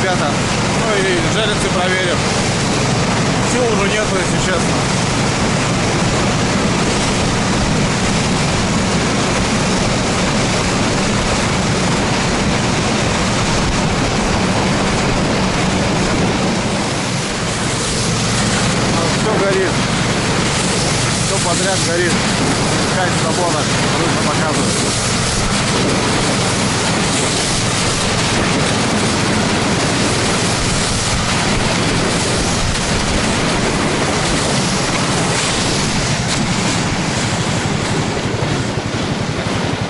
ребята. Ну и железки проверим. Сил уже нету, если честно. Все горит. Все подряд горит. Какая свобода. Нужно показывать.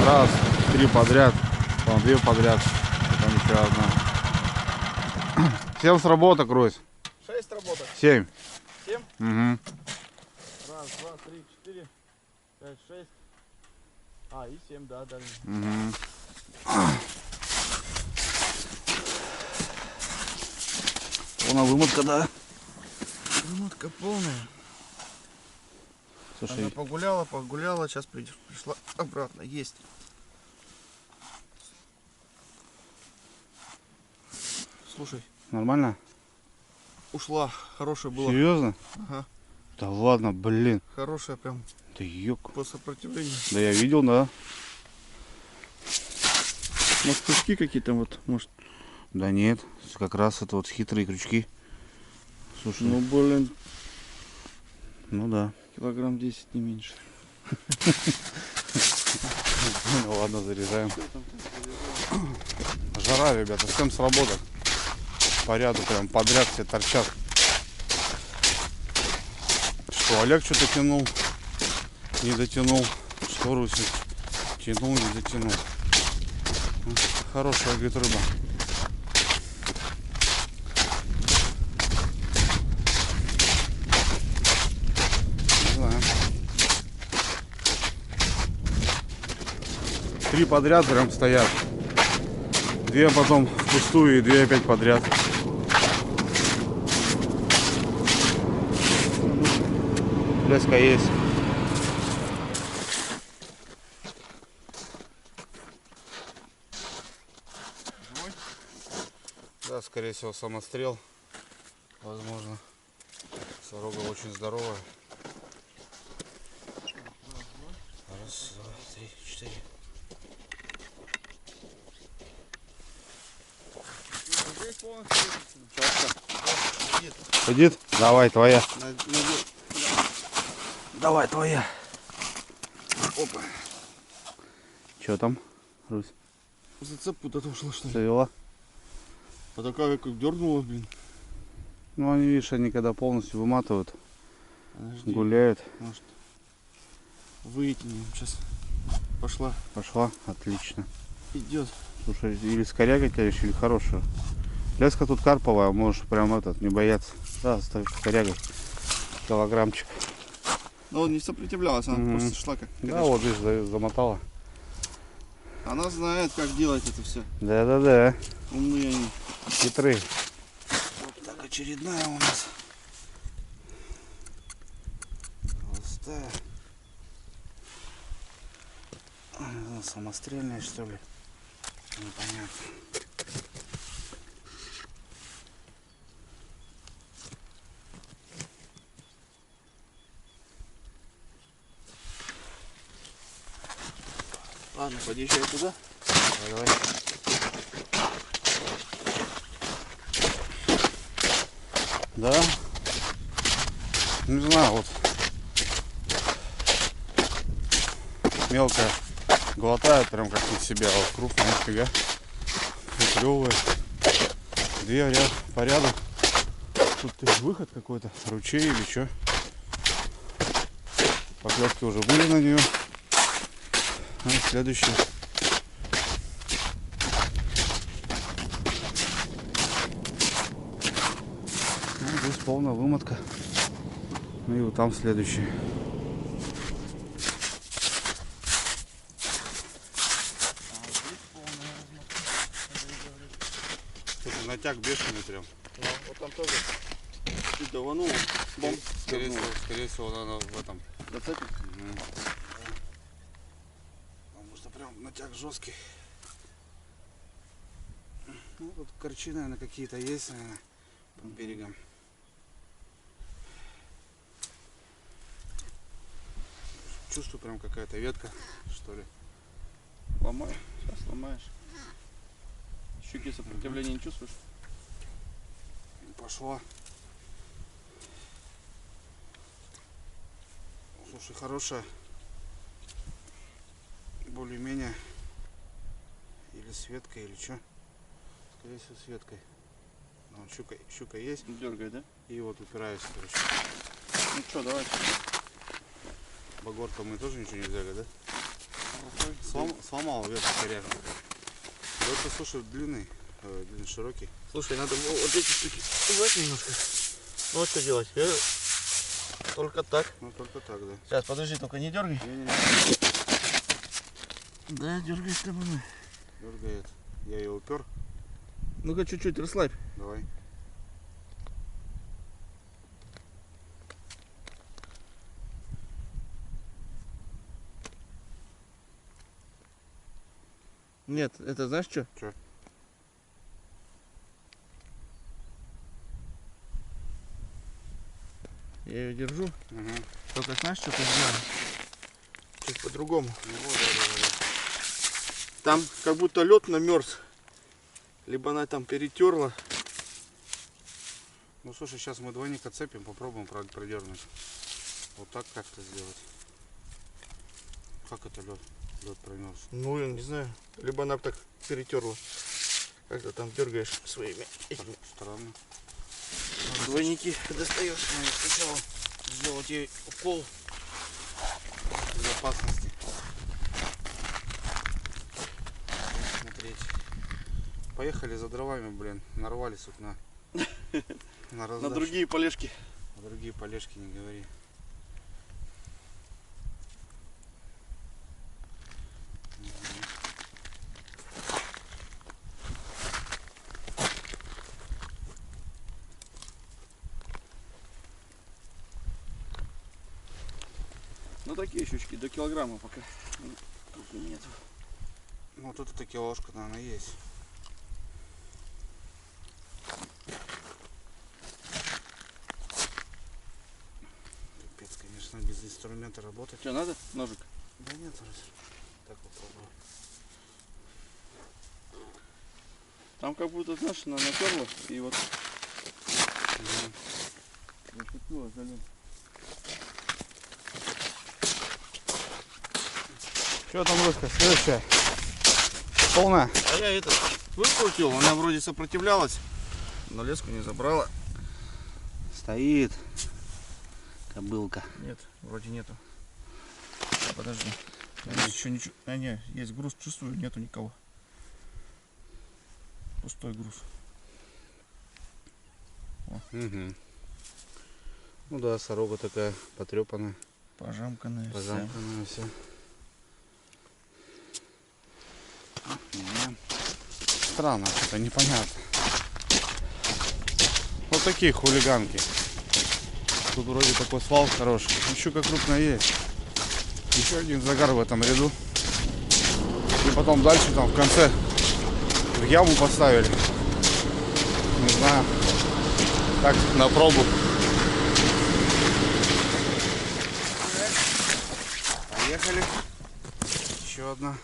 Раз, 3 подряд, потом 2 подряд, потом еще одна. 7 сработок, Русь. 6 работок. 7. 7? Угу. Раз, два, 3, 4, 5, 6. А, и 7, да, дальше. Угу. Полная вымотка, да? Вымотка полная. Слушай, Она погуляла, сейчас пришла обратно. Есть. Слушай, нормально? ушла. Хорошая была. Серьезно? Ага. Да ладно, блин. Хорошая прям Да ёк. по сопротивлению. Да я видел, да. Может, крючки какие-то вот, может. Да нет, как раз это вот хитрые крючки. Слушай, Ну, блин, ну да. килограмм 10 не меньше. Ну ладно, заряжаем. Жара, ребята, 7 сработок. По ряду прям подряд все торчат. Что, Олег что-то тянул, не дотянул. Что, Руся, тянул, не дотянул. Хорошая, говорит, рыба. Не знаю. 3 подряд прям стоят. 2 потом впустую и 2 опять подряд. Леска есть. Да, скорее всего, самострел. Возможно. Сорога очень здоровая. Раз, два, 3, 4. Сидит? Давай, твоя. Давай, твоя. Опа. Что там, Русь? Зацеп куда-то ушла, что ли? Завела? А такая как дернула, блин. Ну, они, видишь, они когда полностью выматывают, Подожди. гуляют. Может, вытянем сейчас. Пошла. Пошла, отлично. Идет. Слушай, или с корягой тянешь, или хорошую. Леска тут карповая, можешь прям этот, не бояться. Да, с корягой. Килограммчик. Но он не сопротивлялась, она просто шла как. Да, вот здесь замотала. Она знает, как делать это все. Да-да-да. Умные они. Хитрые. Так, очередная у нас. Холостая. Самострельная, что ли? Непонятно. Ладно, подъезжай туда. Давай. Да. Не знаю, вот. Мелкая глотает прям как на себя, а вот крупная нифига. Клевая. 2 ряд по ряду. Тут выход какой-то, ручей или что. Поклевки уже были на нее. А следующий. Ну, здесь полная вымотка. Ну и вот там следующий. Это натяг бешеный прям. Ну, вот там тоже. Ты даванул. Скорее всего, она в этом. Зацепит? Потому что прям натяг жесткий. Ну, тут корчи, наверное, какие-то есть, наверное, по берегам. Чувствую, прям какая-то ветка, что ли. Ломай, сейчас ломаешь. Щуки сопротивления не чувствуешь? Пошла. Слушай, хорошая. Более-менее. Или с веткой, или что? Скорее всего, с веткой. Ну, щука есть. Дергай, да? И вот упираюсь, короче. Ну что, давай. Багор-то мы тоже ничего не взяли, да? Сломал ветку коряжу. Это, слушай, длинный, широкий. Слушай, надо вот эти штуки убрать немножко. Ну, что делать? Только так. Ну, только так, да. Сейчас, подожди, только не дергай. Не-не-не. Да, дергай с тобой. Дергает. Я ее упер. Ну-ка, чуть-чуть расслабь. Давай. Нет, это знаешь что? Что? Я ее держу. Угу. Только знаешь, что ты сделаешь? Чуть по-другому. Ну, вот, да. Там как будто лед намерз. Либо она там перетерла. Ну, слушай, сейчас мы двойник отцепим, попробуем продернуть. Вот так как-то сделать. Как это лед промерз? Ну, я не знаю. Либо она так перетерла. Как ты там дергаешь своими этими. Странно. Двойники достаешь. Надо сначала сделать ей укол безопасности. Смотреть. Поехали за дровами, блин. Нарвались тут на На другие полежки. На другие полежки не говори. Ну такие щучки, до килограмма пока. Тут нету. Ну тут эта килошка, наверное, есть. Капец, конечно, без инструмента работать. Что, надо ножик? Да нет, вроде. Так попробую. Там как будто, знаешь, она натерла и вот зацепила за лед. Что там, Руська, следующая? Полная? А я это выкрутил, она вроде сопротивлялась, но леску не забрала. Стоит кобылка. Нет, вроде нету. Подожди. Еще ничего. А, не, есть груз, чувствую, нету никого. Пустой груз. Угу. Ну да, сорога такая потрепанная. Пожамканная. Пожамканная вся. Странно, что-то непонятно. Вот такие хулиганки. Тут вроде такой свал хороший. Щука крупная есть. Еще один загар в этом ряду. И потом дальше там в конце в яму поставили. Не знаю. Так, на пробу. Поехали. Еще одна.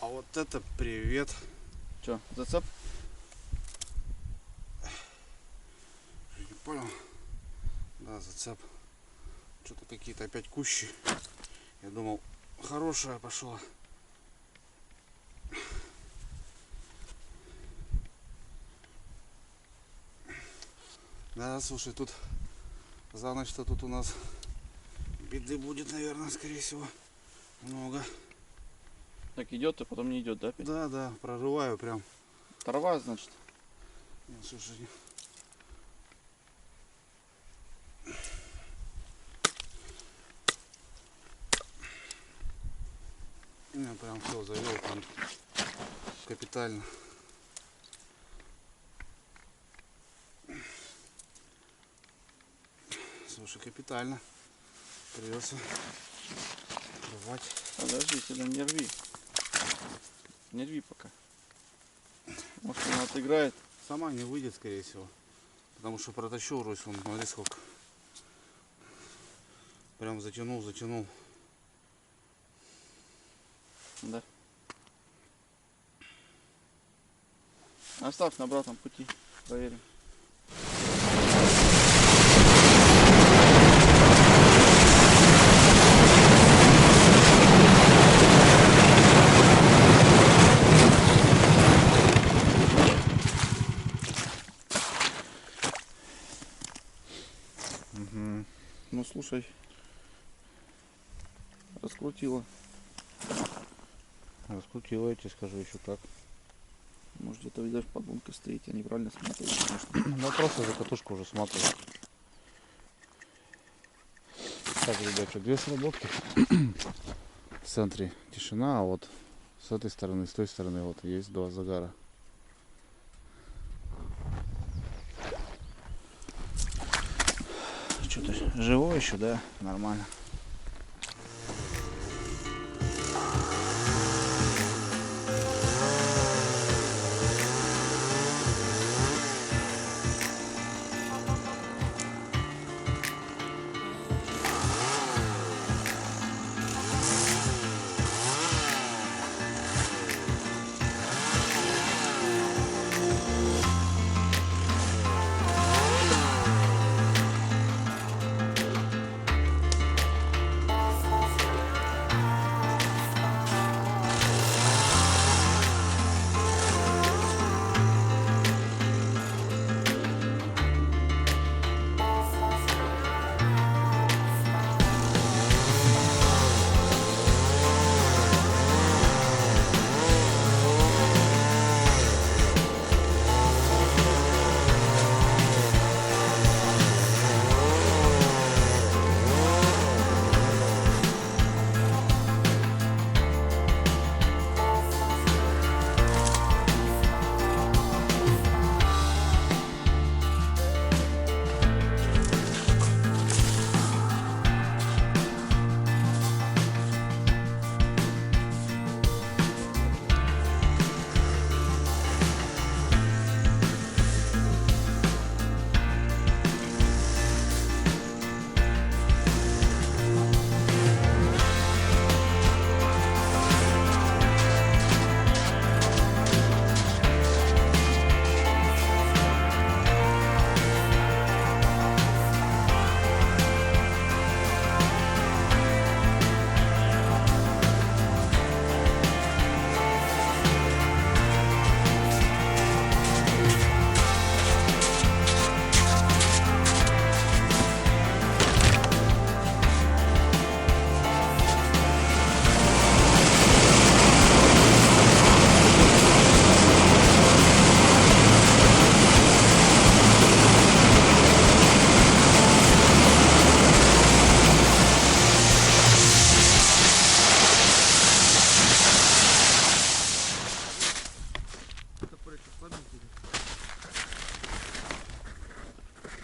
А вот это привет. Че, зацеп? Не понял. Да, зацеп. Что-то какие-то опять кущи. Я думал, хорошая пошла. Да, слушай, тут за ночь-то тут у нас беды будет, наверное, скорее всего, много. Так идет, а потом не идет, да? Опять? Да, да, прорываю прям. Трава, значит. Нет, слушай. Я прям все завел там капитально. Слушай, капитально. Придется рвать. Подожди, сюда не рви. Не рви пока. Может она отыграет. Сама не выйдет, скорее всего. Потому что протащил Русь, он, смотри сколько. Прям затянул. Да. Оставь на обратном пути. Проверим. Угу. Ну слушай, раскрутила. Раскрутила, я тебе скажу еще как. Может где-то, видишь, подбунка стоит, я неправильно смотрел. Да просто за катушку уже смотрю. Так, ребята, две сработки. В центре тишина, а вот с этой стороны, с той стороны вот есть два загара. Что-то живой еще, да? Нормально.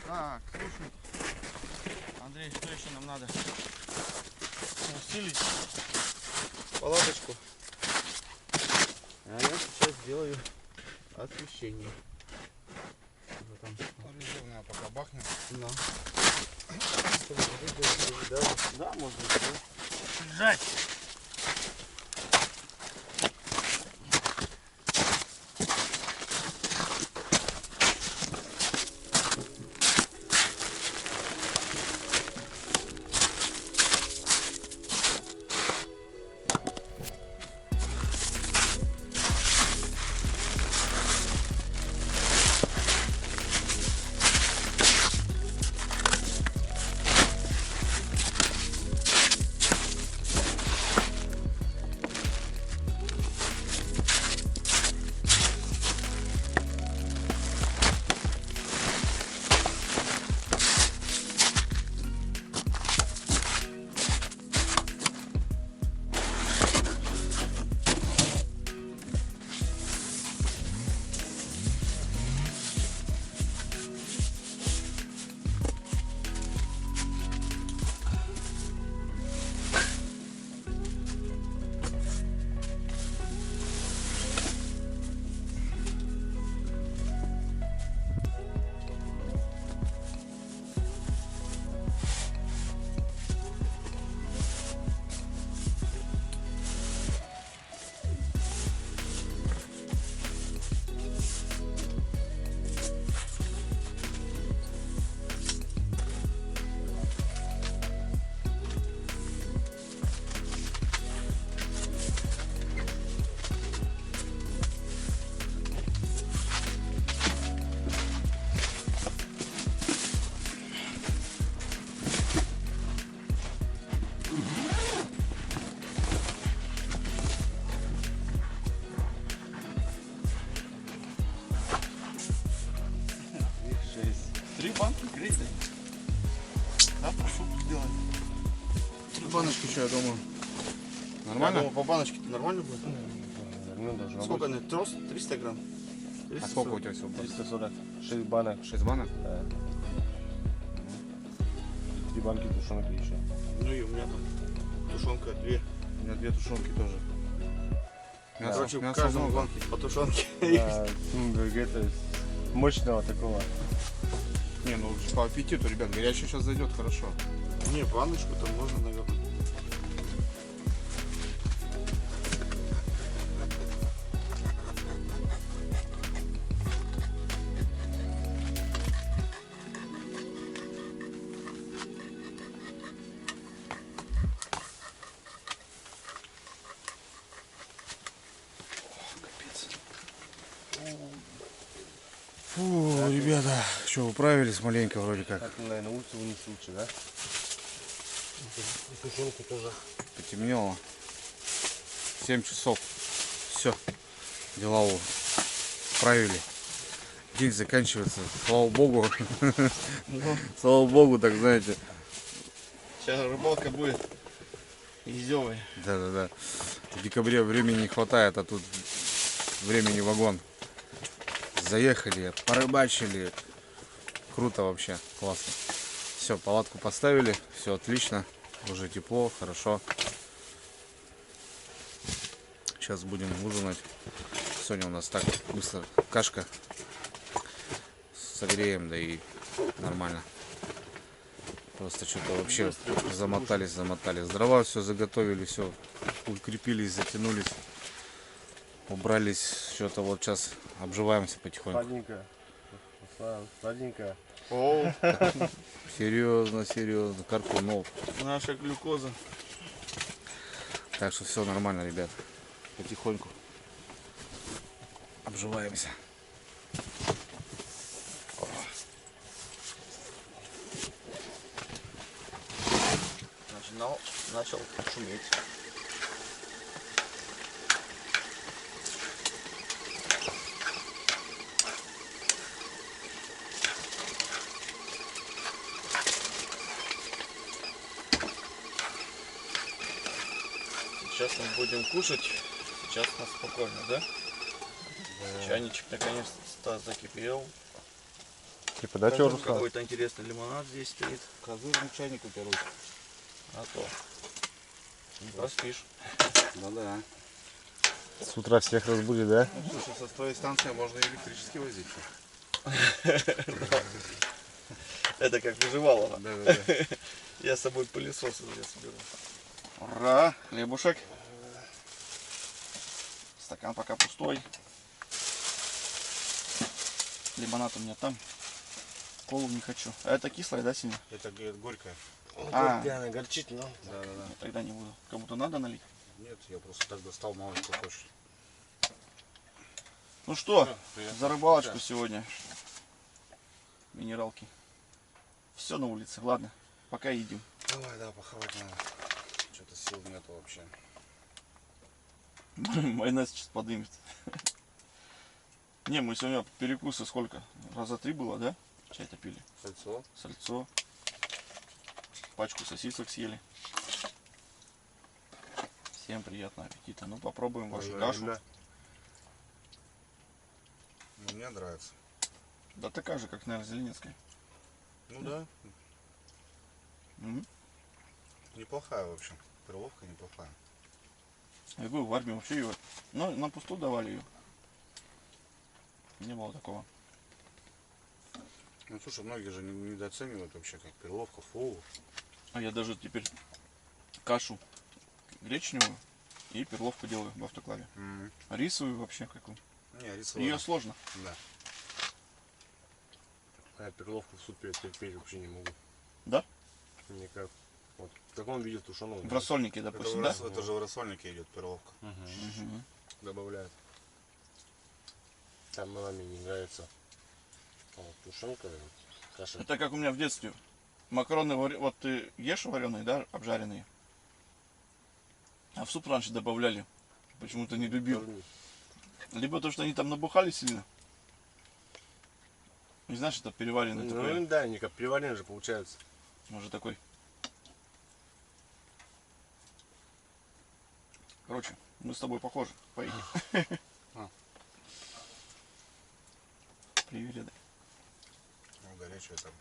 Так, слушай, Андрей, что еще нам надо? Усилить палаточку. А я сейчас сделаю освещение. Вот там. Резервная пока бахнем. Да. Да, можно. Жать! я думаю. Я Нормально? думал, по баночке-то нормально будет. Ну, должно Сколько быть. она? Трос? 300 грамм? А сколько у тебя всего? 340. 6 банок. 6 банок? Да. 3 банки тушенки еще. Ну и у меня там тушенка 2. У меня 2 тушенки тоже. Мясо, Короче, в мясо каждом много. банке по тушенке. Да, это мощного такого. Не, ну по аппетиту, ребят, горячий сейчас зайдет хорошо. Не, баночку там можно, наверное. Фу, ребята, что, управились маленько вроде как. Так, наверное, улицу вынести лучше, да? И тушенку тоже. Потемнело. 7 часов. Все. Дела управили. День заканчивается. Слава богу. Слава богу, так знаете. Сейчас рыбалка будет издевая. Да. В декабре времени не хватает, а тут времени вагон. Заехали, порыбачили. Круто вообще, классно. Все, палатку поставили, все отлично. Уже тепло, хорошо. Сейчас будем ужинать. Сегодня у нас так быстро кашка. Согреем, да и нормально. Просто что-то вообще замотались. Дрова все заготовили, все укрепились, затянулись. Убрались, что-то вот сейчас обживаемся потихоньку. Сладенькая. О, Серьезно, Каркунов. наша глюкоза. Так что все нормально, ребят. Потихоньку обживаемся. Начал шуметь. Сейчас мы будем кушать. Сейчас у нас спокойно, да? Чайничек наконец-то закипел. Типа, да, что Руслан? Какой-то интересный лимонад здесь стоит. Козырный чайник у тебя руки. А то. Не проспишь. Да. С утра всех разбудит, да? Слушай, со стройстанции можно электрически возить. Это как выживало. Да. Я с собой пылесос соберу. Ура! Хлебушек. Стакан пока пустой. Лимонад у меня там. Колу не хочу. А это кислое, да, сильно? Это, говорит, горькая. А. Она горчит, но. Да. Нет, тогда не буду. Кому-то надо налить. Нет, я просто так достал, мало кто хочет. Ну что, Привет. за рыбалочку сегодня. Минералки. Все на улице. Ладно, пока едим. Давай, да, похавать надо. Что-то сил нету вообще. Майонез сейчас подымет. Не, мы сегодня перекусы сколько? Раза 3 было, да? Чай-то пили. Сальцо. Сальцо. Пачку сосисок съели. Всем приятного аппетита. Ну попробуем вашу кашу. Ну, мне нравится. Да такая же, как, наверное, Зеленецкая. Ну да, Мгм. неплохая, в общем. Перловка неплохая. Я говорю, в армии вообще ее, ну, на пусту давали ее. Не было такого. Ну слушай, многие же недооценивают вообще как перловка, фу. А я даже теперь кашу гречневую и перловку делаю в автоклаве. А рисовую вообще какую? Не, рисовая. Ее сложно. Да. А я перловку в супе терпеть вообще не могу. Да? Никак. Вот в таком виде тушеного. В рассольнике, допустим, да? Это же в рассольнике идет перловка. Мгм. Добавляют. Там маме не нравится. А вот тушенка, каша. Это как у меня в детстве. Макароны, вот ты ешь вареные, да, обжаренные. А в суп раньше добавляли. Почему-то не любил. Либо то, что они там набухали сильно. Не знаешь, это переваренный такой. Ну да, они как переваренные же получается. Может такой. Короче, мы с тобой похожи по имени. А. Привет. Ну, горячее там.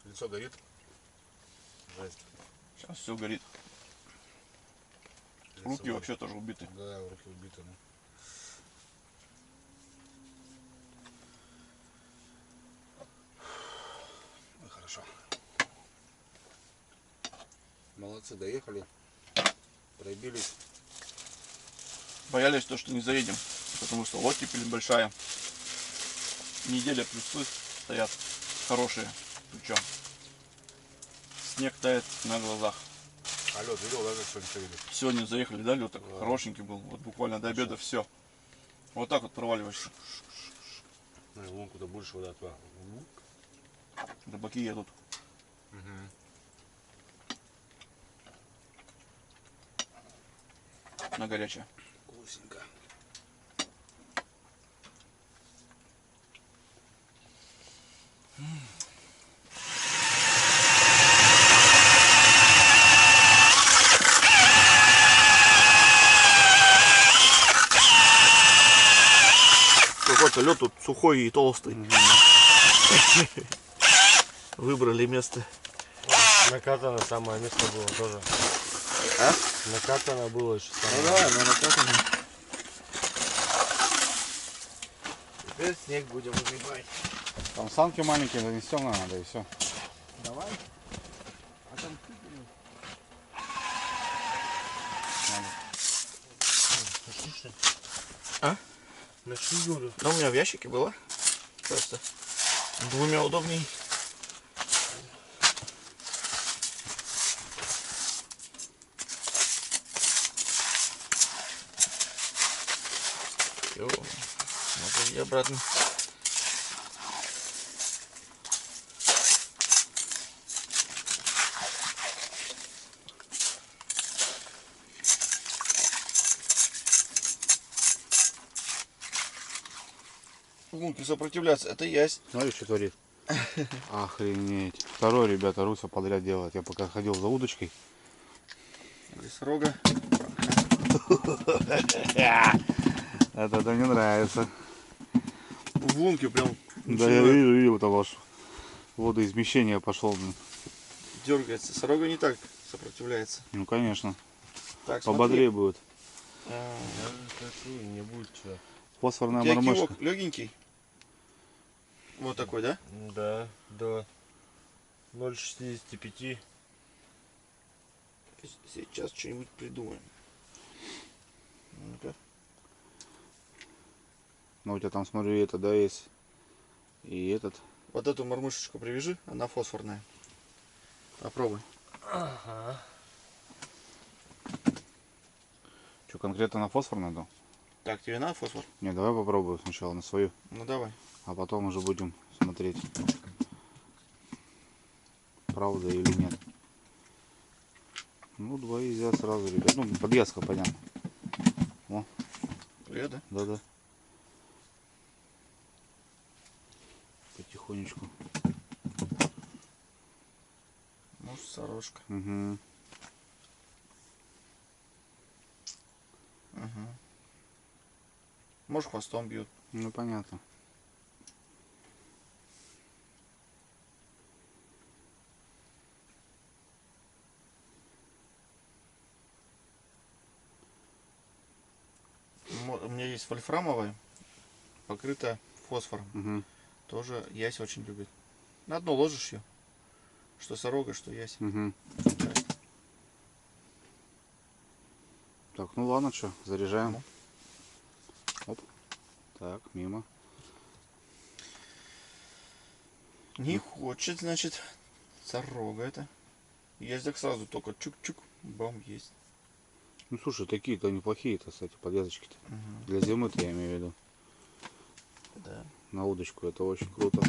Лицо горит. Жесть. Сейчас все горит. Лицо Руки горит. вообще тоже убиты. Да, руки убиты. Ну. Ну, хорошо. Молодцы, доехали. Пробились. Боялись то, что не заедем, потому что оттепель большая. Неделя плюсы стоят хорошие, причем снег тает на глазах. А лед видел, да, как сегодня ходили? Сегодня заехали, да, лед так Да. хорошенький был, вот буквально до обеда все. Вот так вот проваливаешься. Ну, и лунку-то больше вода отвала. Рыбаки едут. На горячее. Вкусненько. Какой-то лед тут сухой и толстый. Выбрали место. Накатано самое место было тоже. А? Накатано было еще самое. Ну да, но накатано. Теперь снег будем выгребать. Там санки маленькие занесем надо и все. Давай. А там А? Начни, говорю. Ну, у меня в ящике было. Просто двумя удобней. Все, можно и обратно. Лунки сопротивляться, это ясь. Смотри, что творит. Охренеть. Второй, ребята, Руся подряд делает. Я пока ходил за удочкой. Лесорога. Это мне нравится. В лунке прям Да, я вижу, там аж водоизмещение пошел. дергается. Сорога не так сопротивляется. Ну, конечно. Так, Пободрее будет. Я хочу, не будет что. Фосфорная смотри. мормышка. Кивок легенький. Вот такой, да? Да, до 0,65. Сейчас что-нибудь придумаем. Ну-ка. Ну, у тебя там, смотрю, это, да, есть. И этот. Вот эту мормышечку привяжи, она фосфорная. Попробуй. Ага. Что, конкретно на фосфор надо? Так, тебе надо фосфор? Не, давай попробую сначала на свою. Ну давай. А потом уже будем смотреть, правда или нет. Ну, два нельзя сразу, ребят. Ну, подвеска, понятно. О, Привет, да? да-да. Потихонечку. Может, сорожка. Угу. Угу. Может, хвостом бьют. Ну, понятно. У меня есть вольфрамовая, покрытая фосфором. Угу. Тоже ясь очень любит. На дно ложишь ее. Что сорога, что ясь. Угу. Так, ну ладно, что, заряжаем. Ну. Оп. Так, мимо. Не хочет, значит, сорога это. Есть так сразу, только чук-чук, бам, есть. Ну, слушай, такие-то неплохие-то, кстати, подвязочки-то. Угу. Для зимы-то я имею в виду. Да. На удочку это очень круто.